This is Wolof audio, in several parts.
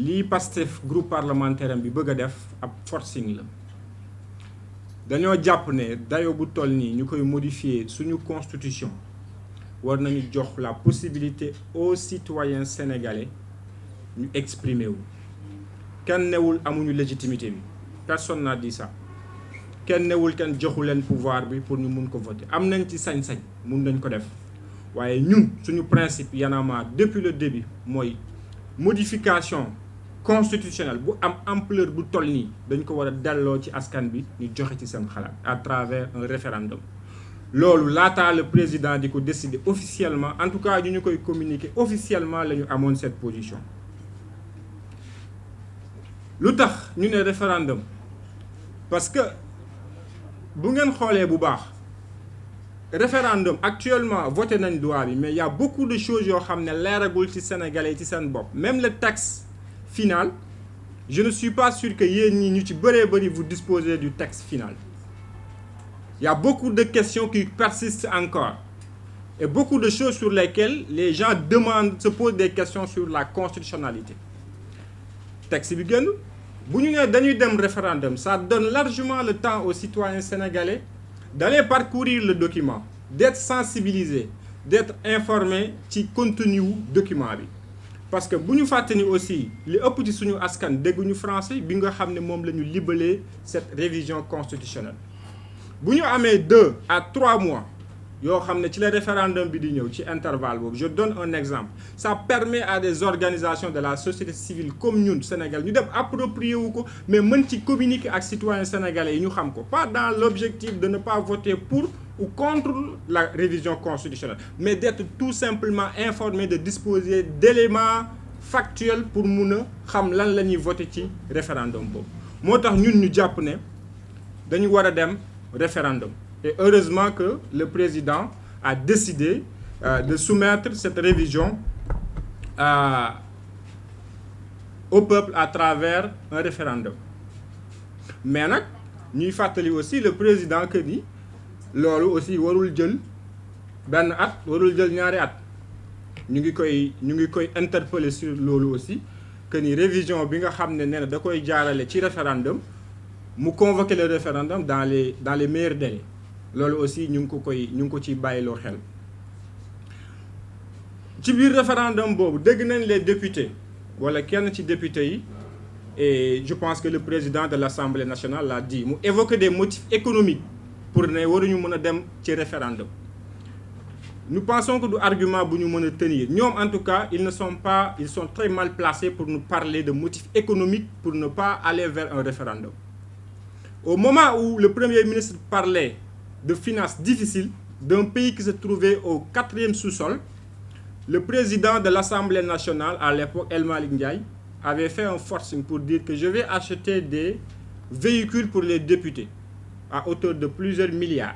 lii Pastef groupe parlementaire bi bëgg a def ab forcing la dañoo jàpp ne dayo bu toll nii ñu koy modifier suñu constitution war nañu jox la possibilité aux citoyens sénégalais ñu exprimer wu kenn newul amuñu légitimité bi personne n'a dit ça kenn newul kenn joxu leen pouvoir bi pour ñu mun ko voter am nañ ci sañ-sañ mun nañ ko def waaye ñun suñu principe Y en a marre depuis le début mooy modification constitutionnelle bu am ampleur bu toll nii dañ ko war a delloo ci askan bi ñu joxe ci seen xalaat à travers un référendum loolu laataa le président di ko décider officiellement en tout cas ñu koy communiquer officiellement la ñu amoon cette position lu tax ñu ne référendum parce que bu ngeen xoolee bu baax référendum actuellement voté nañ loi bi mais il y a beaucoup de choses yoo xam ne leeragul ci sénégalais ci seen bopp même le texte final je ne suis pas sûr que yéen ñi ñu ci bëree bëri vous disposez du texte final il y a beaucoup de questions qui persistent encore et beaucoup de choses sur lesquelles les gens se posent des questions sur la constitutionnalité texte bi génn bu ñu nee dañuy dem référendum ça donne largement le temps aux citoyens sénégalais d'aller parcourir le document d'être sensibilisés d'être informés ci contenu wu document bi parce que bu ñu fàtte ni aussi li ëpp ci suñu askan dégguñu français bi nga xam ne moom la ñu libalee cette révision constitutionnelle bu ñu amee 2 à 3 mois yoo xam ne ci la référendum bi di ñëw ci intervalle boobu je donne un exemple ça permet à des organisations de la société civile comme ñun Sénégal ñu dem approprier wu ko mais mën ci communiquer ak citoyens sénégalais yi ñu xam ko pas dans l'objectif de ne pas voter pour ou contre la révision constitutionnelle mais d'être tout simplement informé de disposer d'éléments factuels pour mun a xam lan la ñuy voter ci référendum boobu moo tax ñun ñu jàpp ne dañu war a dem référendum et heureusement que le président a décidé de soumettre cette révision au peuple à travers un référendum mais nag ñuy fàttali aussi le président que ni loolu aussi warul jël benn at warul jël ñaari at ñu ngi koy interpeller sur loolu aussi que ni révision bi nga xam ne nee na da koy jaarale ci référendum mu convoquer le référendum dans les meilleurs délais loolu aussi ñu ngi ko ciy bàyyiloo xel ci biir référendum boobu dégg nañ les députés wala kenn ci députés yi et je pense que le président de l'Assemblée nationale l'a dit mu évoquer des motifs économiques pour ne waruñu mën a dem ci référendum nous pensons que du argument bu ñu mën a tenir ñoom en tout cas ils sont très mal placés pour nous parler de motifs économiques pour ne pas aller vers un référendum au moment où le premier ministre parlait de finances difficiles d'un pays qui se trouvait au 4e sous-sol, le président de l'Assemblée nationale à l'époque, El Malick Ndiaye, avait fait un forcing pour dire que je vais acheter des véhicules pour les députés à hauteur de plusieurs milliards.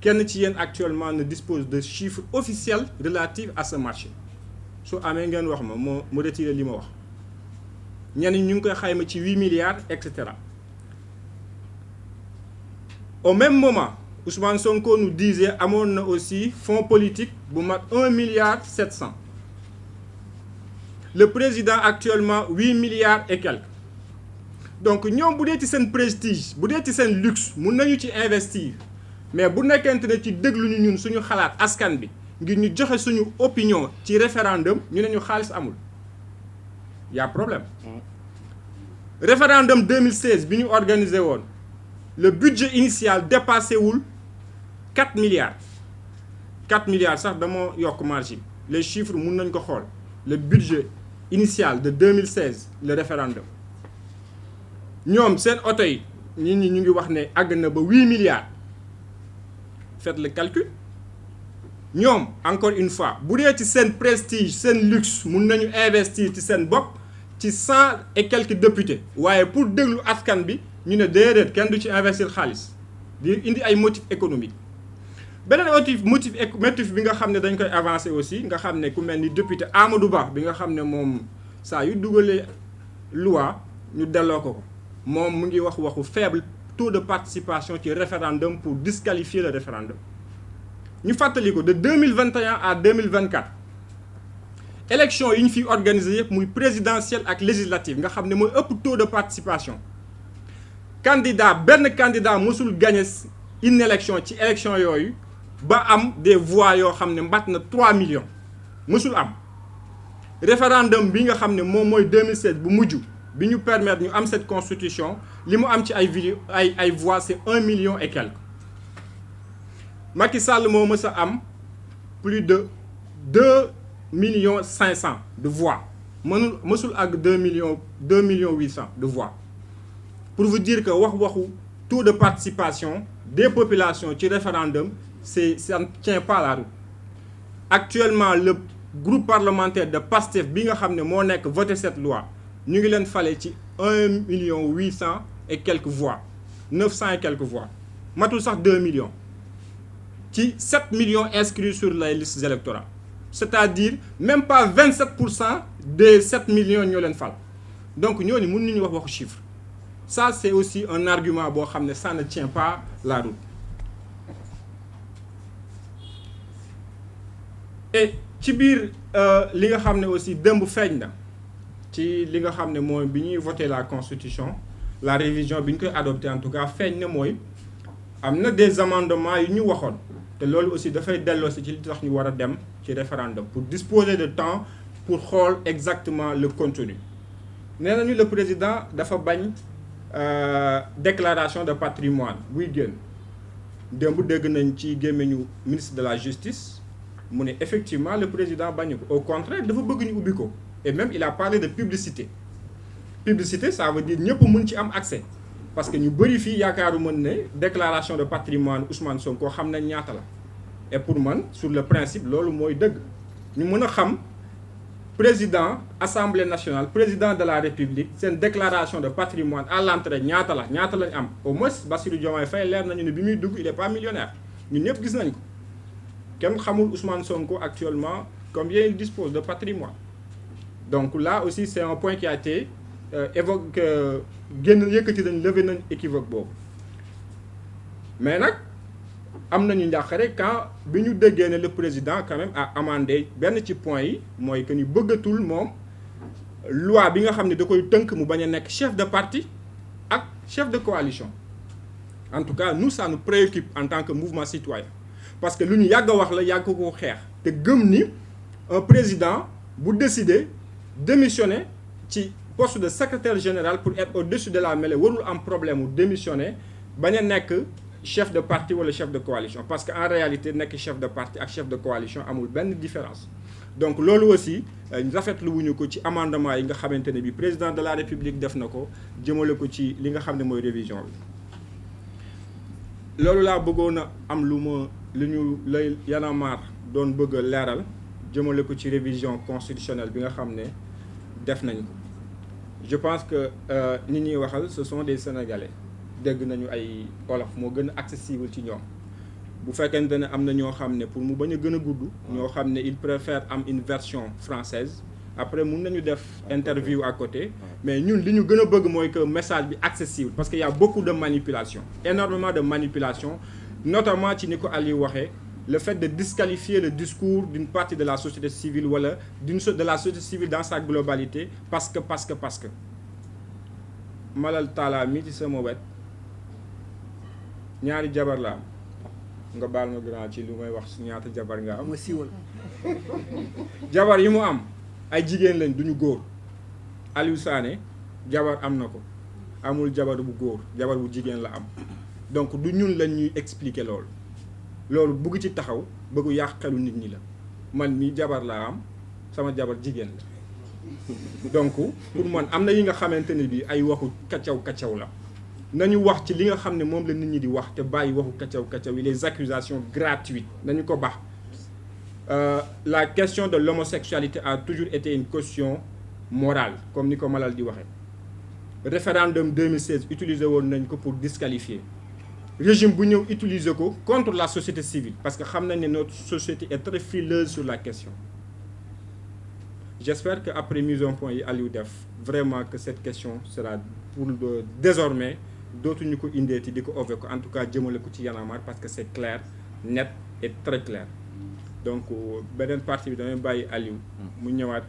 Kenn ci yéen actuellement ne dispose de chiffres officiels relatifs à ce marché su amee ngeen wax ma mu retiré li ma wax ñenn ñu ngi koy xayma ci 8 milliards et cetera. Au même moment Ousmane Sonko nous disait amoon na aussi fonds politique bu mat 1,7 milliard. Le président actuellement 8 milliards et quelques. Donc ñoom bu dee ci seen prestige bu dee ci seen luxe mun nañu ci investir mais bu nekkente ne ci déglu ñu ñun suñu xalaat askan bi ngir ñu joxe suñu opinion ci référendum ñu ne ñu xaalis amul y a problème. Référendum 2016 bi ñu organisé woon. Le budget initial dépassé wul 4 milliards 4 milliards sax dama yokk marge les chiffres mun nañ ko xool le budget initial de 2016 le référendum ñoom seen oto yi nit ñi ñu ngi wax ne àgg na ba 8 milliards faites le calcul ñoom encore une fois bu dee ci seen prestige seen luxe mun nañu investir ci seen bopp ci 100 et quelques députés waaye pour déglu askan bi ñu ne déedéet kenn du ci investir xaalis di indi ay motifs économiques beneen motif bi nga xam ne dañ koy avancer aussi nga xam ne ku mel ni député Amadou Ba bi nga xam ne moom saa yu dugalee loi ñu delloo ko moom mu ngi waxu faible taux de participation ci référendum pour disqualifier le référendum ñu fàttali ko de 2021 à 2024 élection yi ñu fi organisé yëpp muy présidentielle ak législative nga xam ne mooy ëpp taux de participation benn candidat mosul gagné une élection ci élection yooyu ba am des voix yoo xam ne mbat na 3 millions mosul am référendum bi nga xam ne moom mooy 2016 bu mujj bi ñu permettre ñu am cette constitution li mu am ci ay voix c'est 1 million et quelques Macky Sall moo mës a am plus de 2,5 millions de voix mësul àgg 2 millions 800 de voix pour vous dire que waxu taux de participation des populations ci référendum ça ne tient pas la route. Actuellement le groupe parlementaire de PASTEF bi nga xam ne moo nekk voté cette loi ñu ngi leen fale ci 1,8 million et quelques voix 900 et quelques voix matul sax 2 millions ci 7 millions inscrits sur les listes électorales c'est-à-dire même pas 27% des 7 millions ñoo leen fal donc ñooñu mën nañu waxu chiffre ça c'est aussi un argument boo xam ne ça ne tient pas la route. Et ci biir li nga xam ne aussi démb feeñ na ci li nga xam ne mooy bi ñuy voter la constitution la révision bi ñu koy adopté en tout cas feeñ na mooy am na des amendements yu ñu waxoon te loolu aussi dafay delloo si ci li tax ñu war a dem ci référendum pour disposer de temps pour xool exactement le contenu. Nee nañu le président dafa bañ déclaration de patrimoine buy génn démb dégg nañ ci gémmiñu ministre de la justice mu ne effectivement le président bañu ko au contraire dafa bëgg ñu ubbi ko et même il a parlé de publicité ça veut dire ñëpp mën ci am accès parce que ñu bëri fii yaakaaru mën ne déclaration de patrimoine Ousmane Sonko xam nañ ñaata la et pour man sur le principe loolu mooy dëgg ñu mën a xam président assemblée nationale président de la république seen déclaration de patrimoine à l'entrée ñaata lañ am au moins Bassirou Diomaye Faye leer nañu ne bi muy dugg il est pas millionnaire ñun ñëpp gis nañ ko kenn xamul Ousmane Sonko actuellement combien il dispose de patrimoine donc là aussi c'est un point qui a été évoqué génn yëkkati nañ levé nañ équivoque boobu mais nag am nañu njàqare quand bi ñu déggee ne le président quand même a amendé benn ci point yi mooy que ni bëggatul moom loi bi nga xam ne da koy tënk mu bañ a nekk chef de parti ak chef de coalition en tout cas nous ça nous préoccupe en tant que mouvement citoyen parce que lu ñu yàgg a wax la yàgg ko xeex te gëm ni un président bu décider démissionner ci poste de secrétaire général pour être au-dessus de la mêlée warul am problème mu démissionner bañ a nekk chef de parti wala chef de coalition parce que en réalité nekk chef de parti ak chef de coalition amul benn différence donc loolu aussi rafetlu wuñu ko ci amendement yi nga xamante ne bi président de la république def na ko jëmale ko ci li nga xam ne mooy révision bi loolu laa bëggoon a am lu ñu lay Y'en a marre doon bëgg a leeral jëmale ko ci révision constitutionnelle bi nga xam ne def nañ ko je pense que ñi ñuy waxal ce sont des sénégalais dégg nañu ay wolof moo gën a accessible ci ñoom bu fekkente ne am na ñoo xam ne pour mu bañ a gën a gudd ñoo xam ne ils préfèrent am une version française après mun nañu def interview à côté mais ñun li ñu gën a bëgg mooy que message bi accessible parce que y a beaucoup de manipulation énormément de manipulation notamment ci ni ko Aliou waxee le fait de disqualifier le discours d'une partie de la société civile wala de la société civile dans sa globalité parce que Malal Talla mi ci sama wet ñaari jabar la am nga baal ma grand ci lu may wax ñaata jabar nga am. ma siiwal. jabar yi mu am ay jigéen lañ duñu góor Aliou Sané jabar am na ko amul jabar bu góor jabar bu jigéen la am donc du ñun lañ ñuy expliquer loolu bëgg ci taxaw bëggu yàq xelu nit ñi la man mii jabar laa am sama jabar jigéen la donc pour man am na yi nga xamante ne bi ay waxu kaccaw la nañu wax ci li nga xam ne moom la nit ñi di wax te bàyyi waxu kaccaw yi les accusations gratuites nañu ko baax la question de l'homosexualité a toujours été une question morale comme ni ko Malal di waxee référendum 2016 utilisé woon nañ ko pour disqualifier régime bu ñëw utiliser ko contre la société civile parce que xam nañ ne notre société est très frileuse sur la question j'espère que après mise en point yi Aliou def vraiment que cette question sera pour désormais dootuñu ko indeeti di ko ove ko en tout cas jëmale ko ci Y'en a marre parce que c'est clair net et très clair donc beneen partie bi damay bàyyi Aliou mu ñëwaat.